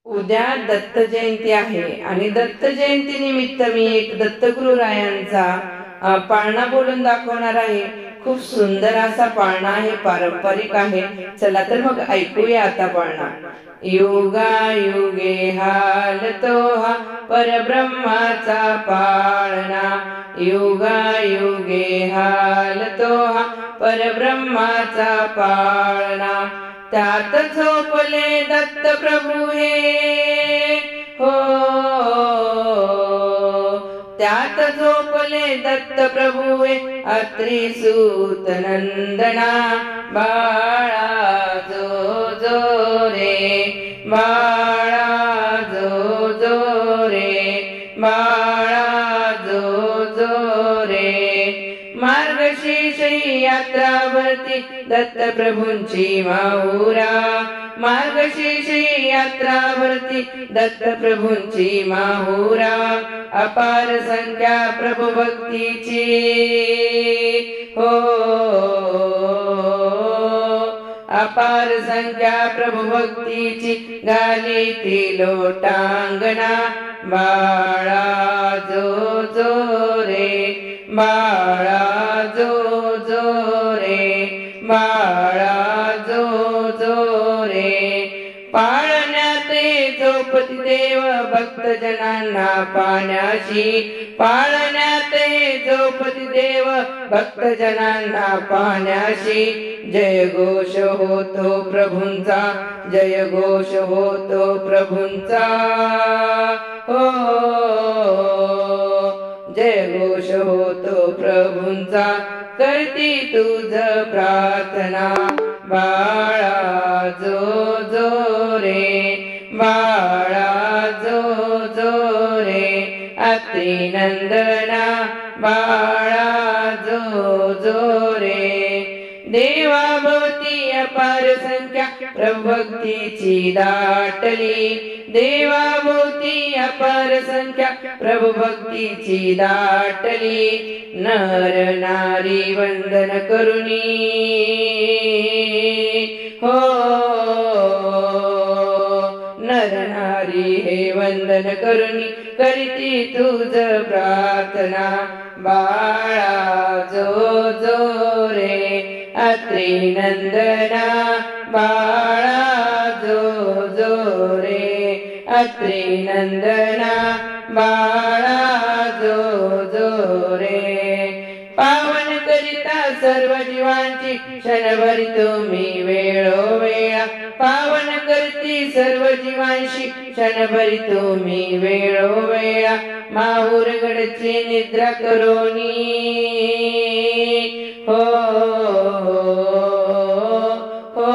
उद्या दत्त जयंती आहे आणि दत्त जयंती निमित्त मी एक दत्तगुरुरायांचा पाळणा बोलून दाखवणार आहे। खूप सुंदर असा पाळणा आहे, पारंपरिक आहे। चला तर मग ऐकूया आता पाळणा। युगा युगे हालतो हा परब्रह्माचा पाळणा, युगा युगे हालतो हा परब्रह्माचा पाळणा। त्यात झोपले दत्त प्रभू हे हो, त्यात झोपले दत्त प्रभू हे अत्रि सूत नंदना। बाळा जो जो रे, बाळा जो जो रे, बाळा जो जो रे। मार्गशीर्ष यात्रा भरती दत्त प्रभूंची माहुरा, मार्गशीर्ष यात्रा भरती दत्त प्रभूंची माहुरा। अपार संख्या प्रभू भक्तीची हो, अपार संख्या प्रभू भक्तीची गाली त्रिलोटांगणा। बाळा जो जो रे, बाळा जो जो रे, बाळा जो जो रे। पाळण्यात झोपती देव भक्त जनांना पाण्याशी, पाळण्यात झोपती देव भक्त जनांना पाण्याशी। जय घोष होतो प्रभूंचा, जय घोष होतो प्रभूंचा हो, जय घोष होतो प्रभूंचा। करती तुझ प्रार्थना बाळा जो जो रे, बाळा जो जो रे। अत्रि नंदना बाळा जो जो रे। देवाभोवती अपार संख्या प्रभू भक्तीची दाटली, देवाभोवती अपार संख्या प्रभू भक्तीची दाटली। नर नारी वंदन करुणी हो, नर नारी हे वंदन करुणी करीती तुझ प्रार्थना। बाळा जो जो रे, अत्रि नंदना बाळा जो जो रे, अत्रि नंदना बाळा जो जो रे। पावन करिता सर्व जीवांची क्षणभरी तुम्ही वेळोवेळा, पावन करती सर्व जीवांशी क्षणभरी तुम्ही वेळोवेळा। माहुरगडची निद्रा करोनी हो, हो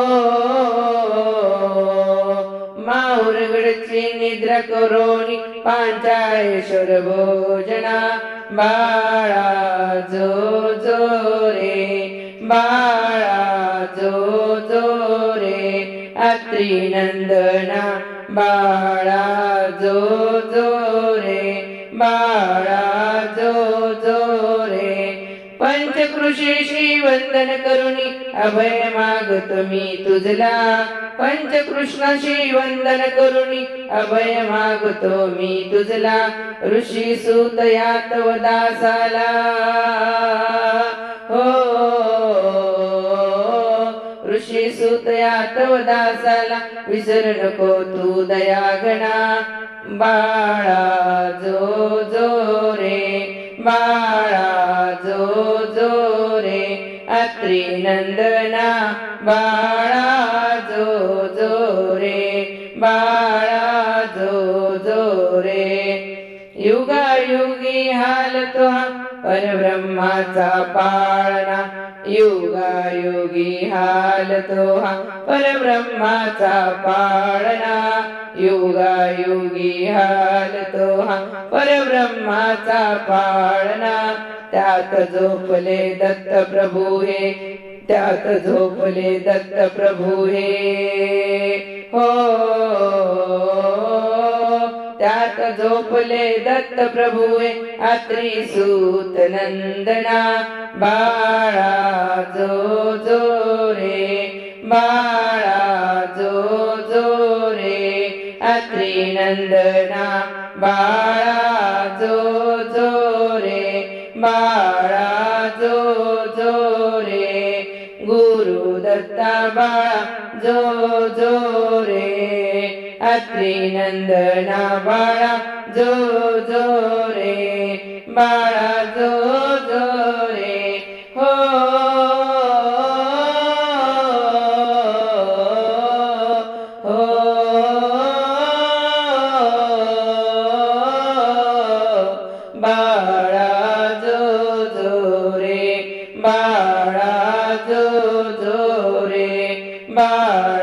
माहुरगडची निद्रा करोनी पांचाळेश्वर भोजना। बाळा जो जो रे, बाळा जो जो रे। अत्रि नंदना बाळा जो जो रे, बाळा जो जो रे। पंचकृषीशी वंदन करुणी अभय मागतो मी तुझला, पंचकृष्णाशी वंदन करुणी अभय मागतो मी तुझला। ऋषी सूत यातव दासाला हो, ऋषी सूत यातव दासाला विसरू नको तू दयागणा। बाळा जो जो रे, बाळा जो जो रे। अत्रि नंदना बाळा जो जो रे, बाळा जो जो रे। युगायुगी हालतो हा परब्रह्माचा पाळणा, युगायुगी हालतो हा परब्रह्माचा पाळणा। युगायुगी हालतो हा परब्रह्माचा पाळणा। त्यात झोपले दत्त प्रभू हे, त्यात झोपले दत्त प्रभू हे हो, त्यात झोपले दत्त प्रभू हे अत्रि सूत नंदना। बाळा जो जो रे, बाळा जो जो रे। अत्री नंदना बाळा जो जो रे बाळा जो जो रे गुरु दत्ता बाळा जो जो रे अत्री नंदना बाळा जो जो रे बाळा जो जो रे हो बाळा जो जो रे बाळा जो जो रे बाळा